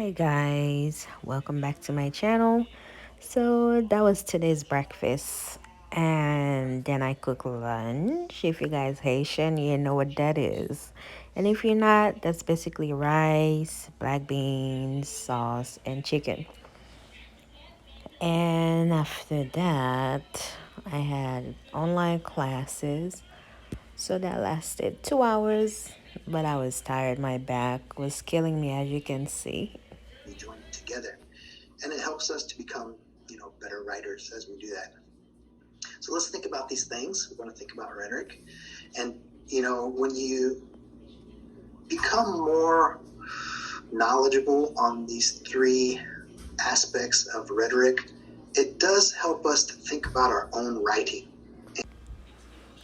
Hi guys, welcome back to my channel. So that was today's breakfast, and then I cook lunch. If you guys Haitian, you know what that is, and if you're not, that's basically rice, black beans, sauce, and chicken. And after that, I had online classes, so that lasted 2 hours, but I was tired. My back was killing me, as you can see. We join together, and it helps us to become better writers as we do that. So let's think about these things. We're going to think about rhetoric, and when you become more knowledgeable on these three aspects of rhetoric, it does help us to think about our own writing.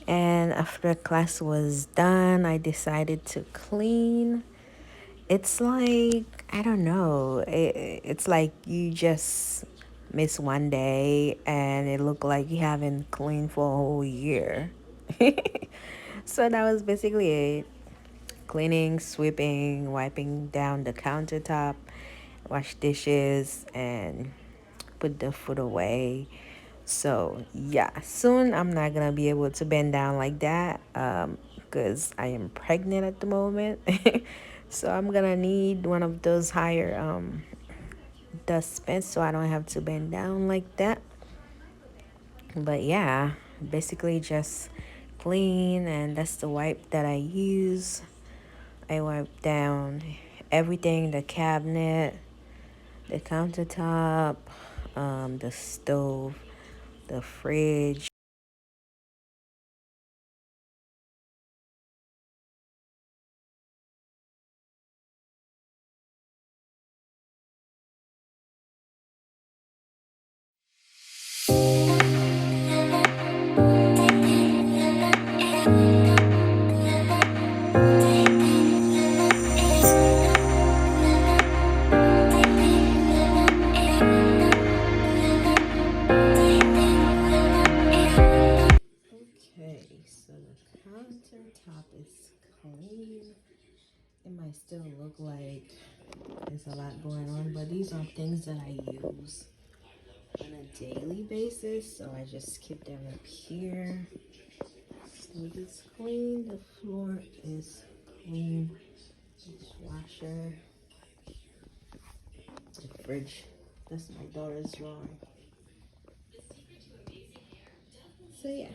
And after class was done, I decided to clean. It's like, I don't know, it's like you just miss one day and it looked like you haven't cleaned for a whole year. So that was basically it. Cleaning, sweeping, wiping down the countertop, wash dishes, and put the food away. So yeah, soon I'm not gonna be able to bend down like that because I am pregnant at the moment. So I'm gonna need one of those higher dustbins so I don't have to bend down like that. But yeah, basically just clean, and that's the wipe that I use. I wipe down everything, the cabinet, the countertop, the stove, the fridge. Okay, so the countertop is clean. It might still look like there's a lot going on, but these are things that I use on a daily basis, so I just keep them up here. So it's clean. The floor is clean. Dishwasher, the fridge. That's my daughter's drawing. So yeah.